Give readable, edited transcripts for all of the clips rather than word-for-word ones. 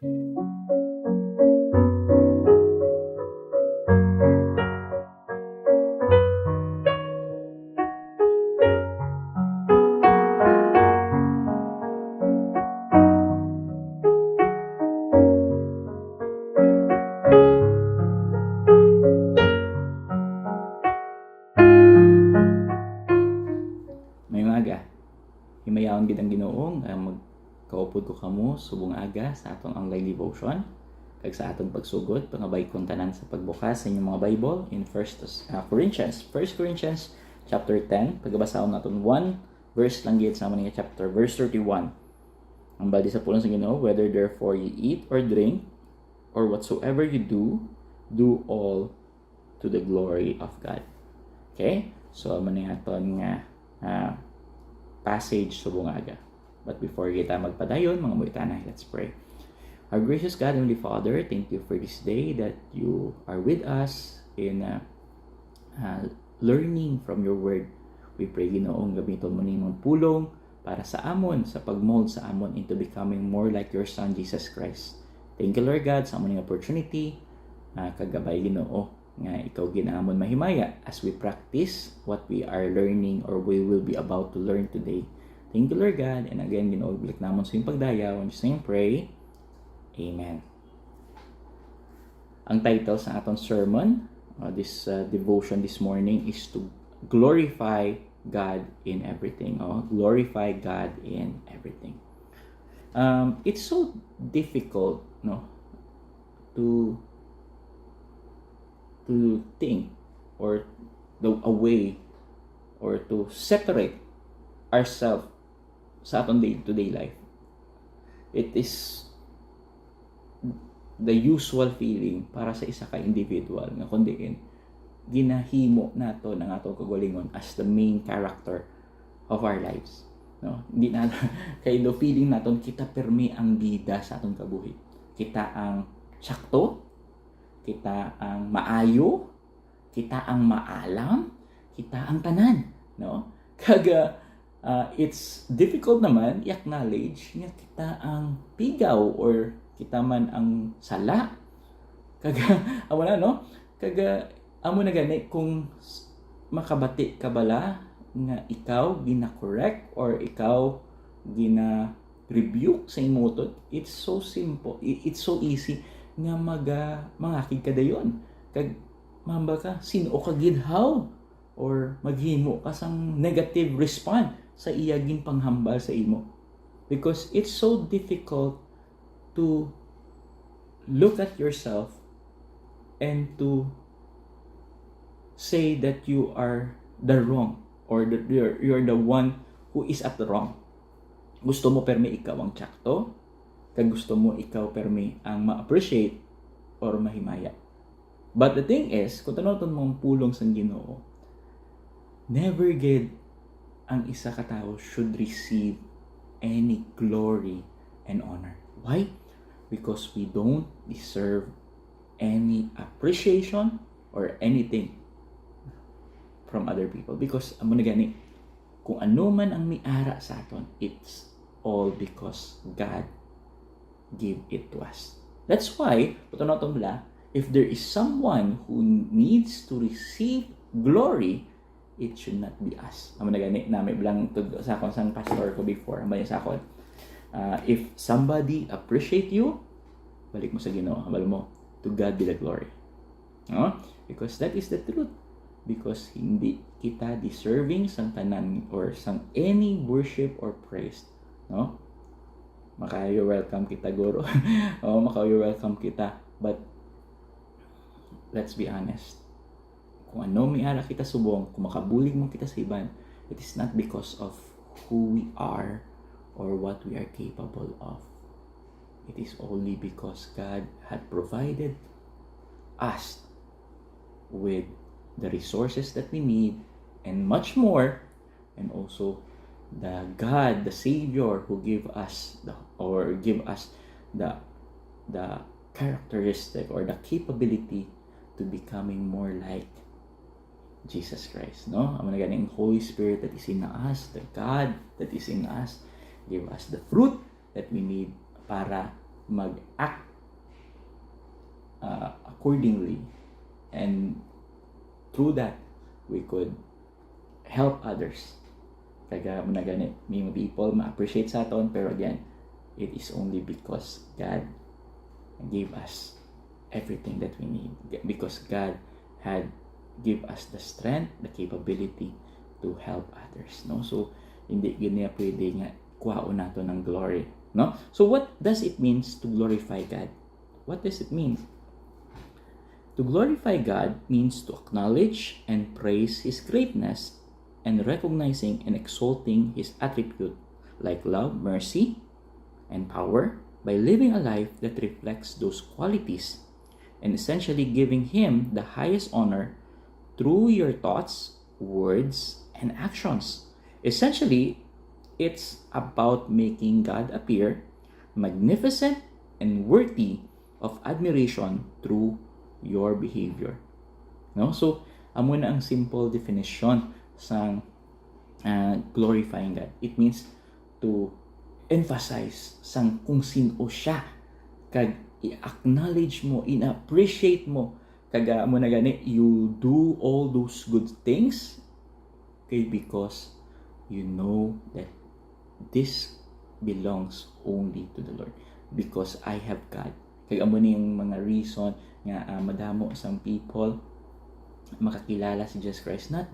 May umaga, himayaon gid ang Ginoong magkaupod ko kamo subong aga sa atong online devotion kag sa atong pagsugod pangabay kong tanan sa pagbukas sa inyong mga Bible in First Corinthians chapter 10. Pagbasahon naton 1 verse lang gid sa mga chapter, verse 31. Ang bali sa pulong sa Ginoo, whether therefore you eat or drink or whatsoever you do, do all to the glory of God. Okay? So amo ni aton nga passage subong aga. But before kita magpadayon, mga muitanay, let's pray. Our gracious God, Heavenly Father, thank you for this day that you are with us in learning from your word. We pray, Ginoong, gamiton mo nimong pulong para sa amon, sa pagmold sa amon into becoming more like your Son, Jesus Christ. Thank you, Lord God, sa amon opportunity, kagabay, Ginoo, nga ikaw ginaamon mahimaya as we practice what we are learning or we will be about to learn today. Thank you, Lord God, and again, Ginoo, balik namon sa iyong pagdayaw. In Jesus' name pray. Amen. Ang title sa aton sermon, this devotion this morning is to glorify God in everything. Glorify God in everything. It's so difficult, to think or a way or to separate ourselves sa atong day-to-day life. It is the usual feeling para sa isa ka individual nga kundiin ginahimo nato ng atong kagalingon as the main character of our lives. Hindi na kay do feeling naton kita permi ang bida sa atong kabuhi. Kita ang sakto, kita ang maayo, kita ang maalam, kita ang tanan, Kaga it's difficult naman i-acknowledge nga kita ang pigaw or kita man ang sala. Kaga amo na kaga amo na gani kung makabati ka bala nga ikaw gina-correct or ikaw gina-rebuke sa imutod. It's so simple, it's so easy nga mangakig ka dayon kag mamba ka sino ka gidhaw or maghimo ka sang negative response sa iyaging panghambal sa imo, because it's so difficult to look at yourself and to say that you are the wrong or that you're the one who is at the wrong. Gusto mo permi ikaw ang tsakto, kag gusto mo ikaw permi ang ma-appreciate or mahimaya. But the thing is, kung tanaw-tan mong pulong sa Ginoo, never gid ang isa ka tawo should receive any glory and honor. Why? Because we don't deserve any appreciation or anything from other people. Because amo na gani, kung ano man ang miara sa aton, it's all because God give it to us. That's why, if there is someone who needs to receive glory, it should not be us. Amo na gani, nami bilang sa akon sang pastor ko before, amay sa akon. If somebody appreciate you, balik mo sa Ginoo, habal mo, to God be the glory. Because that is the truth. Because hindi kita deserving sang tanan or sang any worship or praise. Maka you're welcome kita, guro. Maka you're welcome kita. But let's be honest. Kung ano miara kita subong, kung makabulig mo kita sa iban, it is not because of who we are or what we are capable of. It is only because God had provided us with the resources that we need and much more, and also the God, the Savior, who give us the characteristic or the capability to becoming more like Jesus Christ. Amo na ganing Holy Spirit that is in us, the God that is in us, give us the fruit that we need para mag-act accordingly, and through that we could help others. Kaya mo na ganit, may mga people ma-appreciate sa aton, pero again, it is only because God gave us everything that we need, because God had give us the strength, the capability to help others, no? So hindi ganyan pwede nga kuhaon nato ng glory, no? So what does it means to glorify God? What does it mean? To glorify God means to acknowledge and praise His greatness and recognizing and exalting His attribute like love, mercy, and power by living a life that reflects those qualities, and essentially giving Him the highest honor through your thoughts, words, and actions. Essentially, it's about making God appear magnificent and worthy of admiration through your behavior. No? So, amo na ang simple definition sa glorifying God. It means to emphasize sang kung sino siya, kag i-acknowledge mo, in-appreciate mo, kaga mo na gani, you do all those good things because you know that this belongs only to the Lord, because I have God. Kaga mo na yung mga reason nga madamo some people makakilala si Jesus Christ not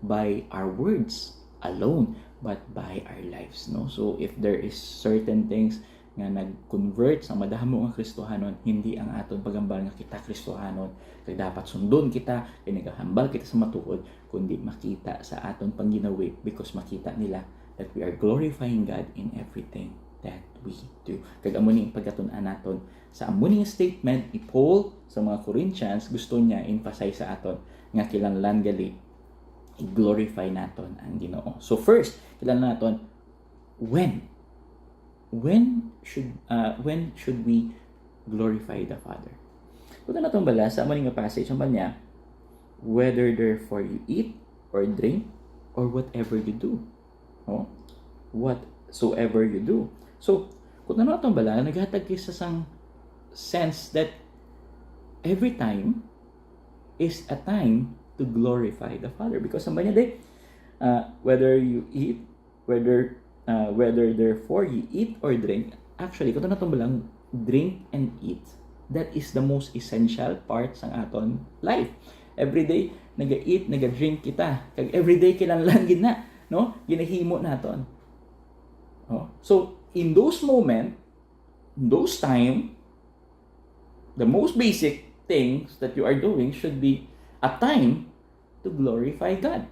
by our words alone, but by our lives, no? So if there is certain things nga nag-convert sa madamo nga Kristohanon, hindi ang aton pagambal nga kita Kristohanon kay dapat sundon kita, kay nagahambal kita sa matuod, kundi makita sa aton pangginawi, because makita nila that we are glorifying God in everything that we do. Kag amo ning pagkatun-an naton sa amo ning statement ni Paul sa mga Corinthians, gusto niya emphasize sa aton nga kinahanglan gali i-glorify naton ang Ginoo. So first, kinahanglan naton when should we glorify the Father? Kung natong bala sa amo ning passage ang niya, whether therefore you eat or drink or whatever you do. No? Whatsoever you do. So, kung natong bala, naghatag kisa sang sense that every time is a time to glorify the Father, because ang niya day, whether you eat, whether therefore you eat or drink, actually kung natong balang drink and eat, that is the most essential part sang aton life. Every day naga-eat, naga-drink kita, kag every day kinahanglan gid na, no? Ginahimo naton. Oh. So in those moment, those time, the most basic things that you are doing should be a time to glorify God.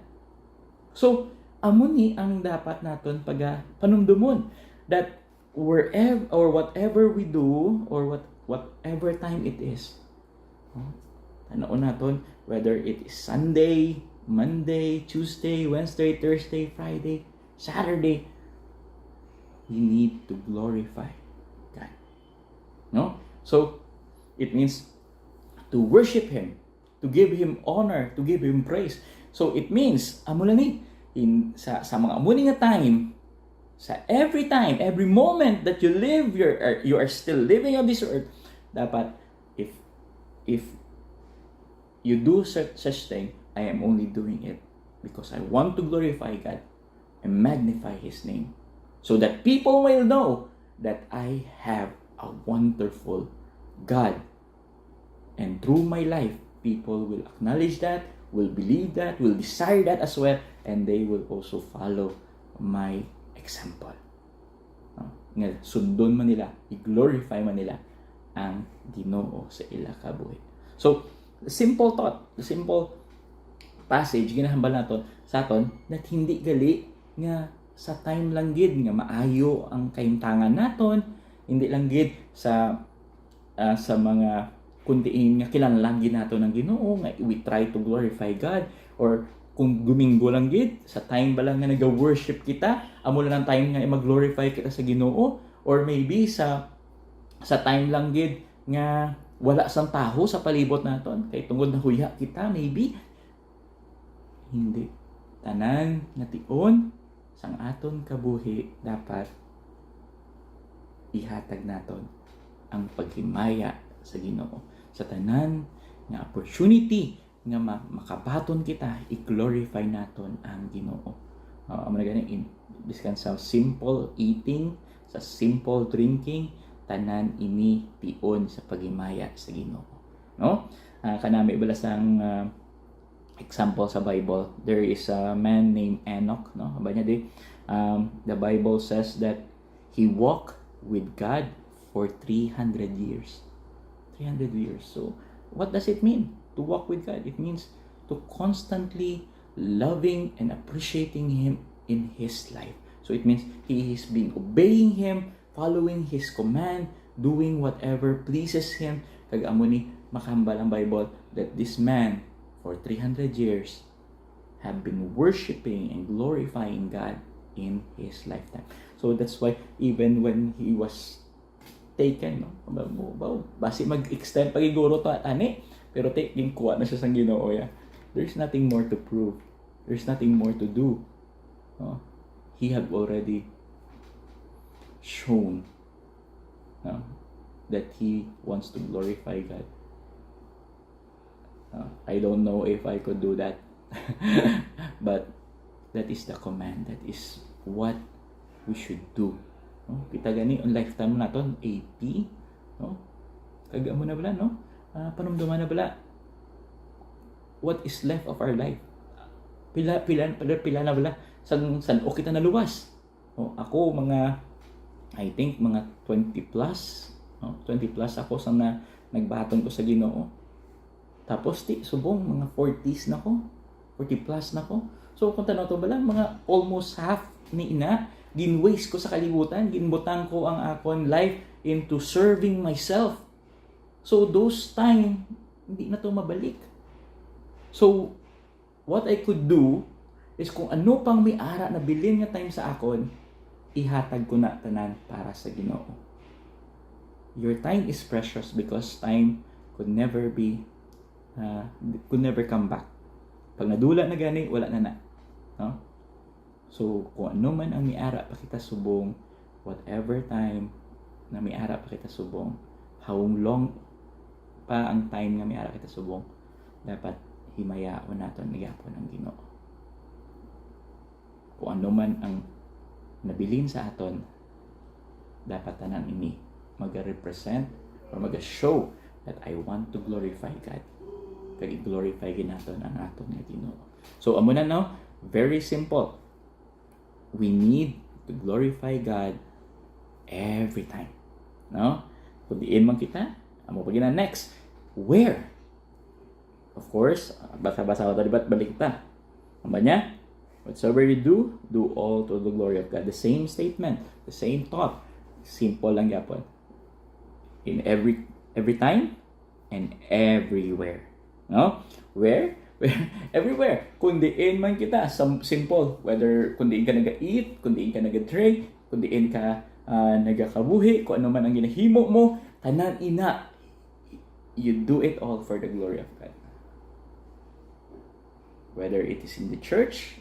So amo ni ang dapat naton panumdumon, that wherever or whatever we do or whatever time it is, tanaon naton whether it is Sunday, Monday, Tuesday, Wednesday, Thursday, Friday, Saturday, you need to glorify God. No? So it means to worship Him, to give Him honor, to give Him praise. So it means amo lang ni sa mga amo nga time, sa every time, every moment that you live, you are still living on this earth, dapat if you do such thing, I am only doing it because I want to glorify God and magnify His name, so that people will know that I have a wonderful God, and through my life people will acknowledge that, will believe that, will desire that as well, and they will also follow my example. Nga sundon man nila, i-glorify man nila ang Ginoo sa ila kabuhi. So, the simple thought, the simple passage ginahambal naton sa aton, that hindi gali nga sa time lang gid nga maayo ang kahimtangan naton, hindi lang gid sa mga kundiin nga kinahanglan gid naton ng Ginoo nga we try to glorify God, or kung Domingo lang gid sa time ba lang nga nag-worship kita, amo lang ang time nga mag-glorify kita sa Ginoo, or maybe sa time lang gid nga wala sang taho sa palibot naton kay tungod na huya kita, maybe hindi. Tanan nga tion sang aton kabuhi dapat ihatag naton ang paghimaya sa Ginoo. Sa tanan nga opportunity nga makabaton kita, i-glorify naton ang Ginoo. Amo na gani, biskan sa simple eating, sa simple drinking, tanan ini tion sa paghimaya sa Ginoo. No? Kanami bala sang example sa Bible, there is a man named Enoch, no? Aba niya di, the Bible says that he walked with God for 300 years. 300 years. So, what does it mean to walk with God? It means to constantly loving and appreciating Him in his life. So, it means he is being obeying Him, following His command, doing whatever pleases Him. Kag amo ni makahambal ang Bible that this man for 300 years have been worshiping and glorifying God in his lifetime. So that's why even when he was taken, no, basi mag-extend pagiguro to ani, pero taking kuha na siya sang Ginoo ya. There's nothing more to prove. There's nothing more to do. No? He had already shown that he wants to glorify God. I don't know if I could do that. But that is the command. That is what we should do. No? Kita gani on lifetime naton 80, no? Kaga mo na bala, no? Panumduman na bala. What is left of our life? Pila na bala san o kita naluwas. No? Ako I think mga 20 plus, no? 20 plus ako sa nagbaton ko sa Ginoo. Tapos subong mga 40s na ko, 40 plus na ko. So kung tanaw to bala, mga almost half ni ina ginwaste ko sa kalibutan, ginbutang ko ang akon life into serving myself. So those time hindi na to mabalik. So what I could do is kung ano pang may ara na bilin nga time sa akon, ihatag ko na tanan para sa Ginoo. Your time is precious because time could never come back. Pag nadula na gani, wala na. No? So, kung ano man ang miara pa kita subong, whatever time na miara pa kita subong, how long pa ang time nga miara kita subong, dapat himayaon naton nagyapon ang Ginoo. Kung ano man ang nabilin sa aton, dapat tanan ini mag-represent or mag-show that I want to glorify God. Kaya i-glorify ginaton ang aton nga Ginoo. So, amo na no, very simple. We need to glorify God every time. No? Kung diin man kita, amo pa gina next. Where? Of course, basa-basa ko tadi, balik kita. Ang ba niya? Whatsoever you do all to the glory of God. The same statement, the same thought. Simple lang yapon. In every time and everywhere. No? Where? Everywhere. Kung diin man kita, simple. Whether kung diin ka naga-eat, kung diin ka naga-drink, kung diin ka nagakabuhi, kung ano man ang ginahimo mo, tanan ina, you do it all for the glory of God. Whether it is in the church,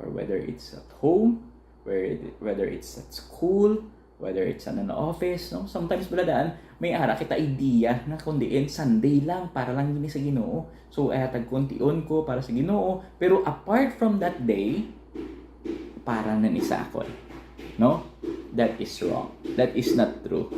or whether it's at home, whether it's at school, whether it's in an office, no? Sometimes baladaan, may ara kita idea na kundiin Sunday lang para lang gini sa Ginoo. So tag kontion ko para sa Ginoo, pero apart from that day, para nan isa ako. No? That is wrong. That is not true.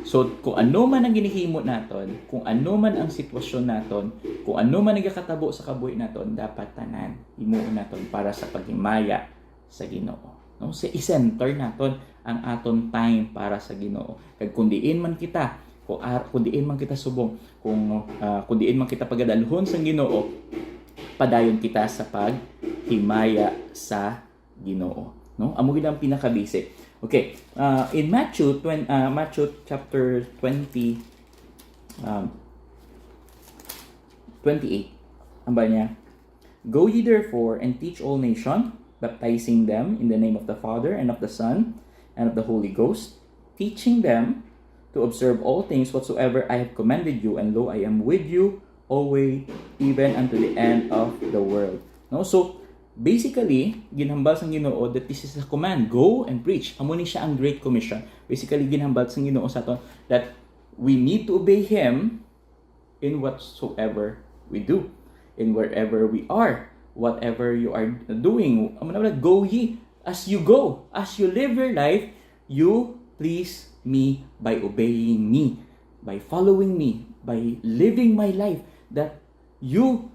So kung ano man ang ginihimo naton, kung ano man ang sitwasyon naton, kung ano man nagakatabo sa kabuhi naton, dapat tanan himuon naton para sa paghimaya sa Ginoo. No, i-center naton ang aton time para sa Ginoo. Kag kun diin man kita, kung diin man kita subong, kung diin man kita pagadalhon sa Ginoo, padayon kita sa paghimaya sa Ginoo. No? Amo gid ang pinaka-basic. Okay, in Matthew chapter 20 28. Ang ba niya? Go ye therefore and teach all nations, baptizing them in the name of the Father and of the Son and of the Holy Ghost, teaching them to observe all things whatsoever I have commanded you, and lo, I am with you always, even unto the end of the world. No, so basically, ginhambal sang Ginoo that this is a command, go and preach. Amo ni siya ang Great Commission. Basically, ginhambal sang Ginoo sa aton that we need to obey Him in whatsoever we do, in wherever we are, whatever you are doing. Go ye as you go, as you live your life, you please me by obeying me, by following me, by living my life that you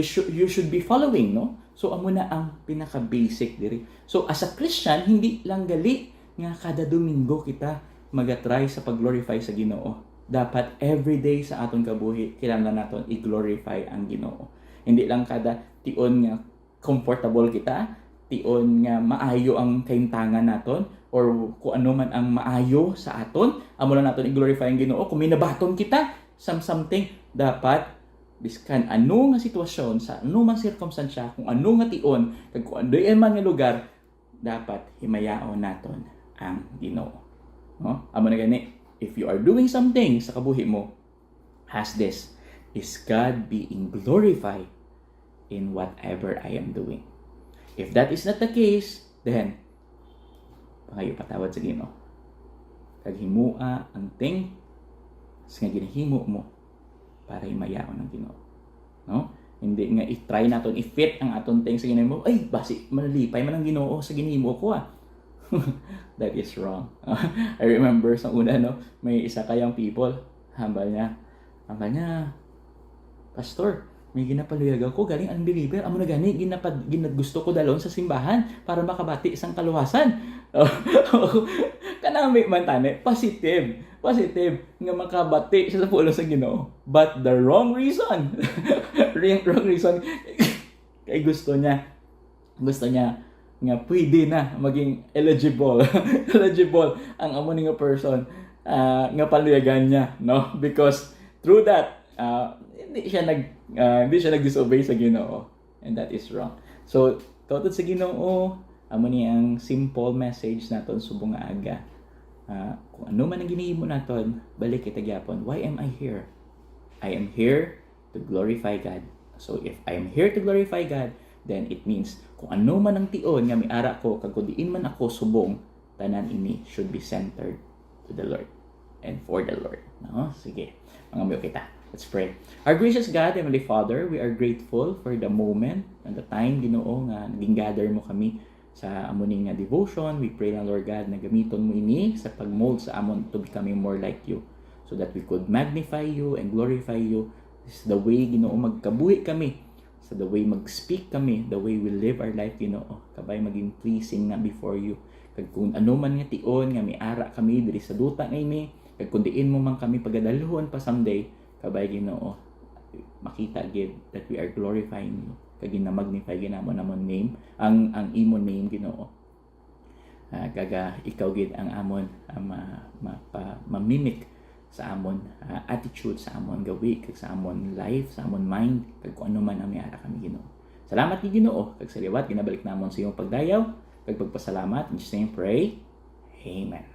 should be following, no? So amo na ang pinaka-basic diri. So as a Christian, hindi lang gali nga kada Domingo kita magatry sa pag-glorify sa Ginoo. Dapat everyday sa aton kabuhi kailangan naton i-glorify ang Ginoo. Hindi lang kada tion nga comfortable kita, tion nga maayo ang kaintangan naton, or kung ano man ang maayo sa aton, amo lang naton i-glorify ang Ginoo. Kung may nabaton kita something, dapat biskan ano nga sitwasyon, sa ano man circumstansya, kung ano nga tion, kung ano man nga lugar, dapat himayaon naton ang Ginoo. No? Amo na gani, if you are doing something sa kabuhi mo, has this, is God being glorified in whatever I am doing? If that is not the case, then pangayo patawad sa Ginoo. Kaghimua ang ting sa nga ginahimo mo para himayaon ng Ginoo. No? Hindi nga i-try naton i-fit ang aton ting sa ginahimo. Ay, basi manalipay man ang Ginoo sa ginahimo ko That is wrong. I remember sa una, no, may isa kayang people, hambal niya, Pastor, may ginapaluyag ako, galing unbeliever, amo na gani, gusto ko dalon sa simbahan para makabati isang kaluwasan. Kanami man tani, positive nga makabati siya sa pulo sa Ginoo. But the wrong reason, wrong reason, kay gusto niya nga pwede na maging eligible ang amo nga person nga paluyagan niya, no? Because through that hindi siya nag-disobey sa Ginoo, and that is wrong. So totod sa Ginoo, amo ni ang simple message naton subong nga aga. Kung ano man ang ginihimo naton, balik kita gyapon. Why am I here? I am here to glorify God. So if I am here to glorify God, then it means kung ano man ang tion nga miara ko, kag kung diin man ako subong, tanan ini should be centered to the Lord and for the Lord. No? Sige, mga miyo kita. Let's pray. Our gracious God, Heavenly Father, we are grateful for the moment and the time, Ginoo, nga naging gather mo kami sa amuning nga devotion. We pray na, Lord God, na gamiton mo ini sa pag-mold sa amon to becoming more like you, so that we could magnify you and glorify you. This is the way, Ginoo, magkabuhi kami, so the way mag-speak kami, the way we live our life, Ginoo, kabay maging pleasing na before you. Kag kung ano man nga tion nga miara kami diri sa duta nga ini, kag kung diin mo man kami pagadalhon pa someday, kabay, Ginoo, makita gid that we are glorifying you, kag gina-magnify ginamon namon name, ang imon name, Ginoo. Kaga ikaw gid ang amon mamimik sa amon attitude, sa amon gawi, kag sa amon life, sa amon mind, kag kung ano man ang miara kami, Ginoo. Salamat ni Ginoo, kag sa liwat ginabalik namon sa imong pagdayaw, kag pagpasalamat. In Jesus' name pray. Amen.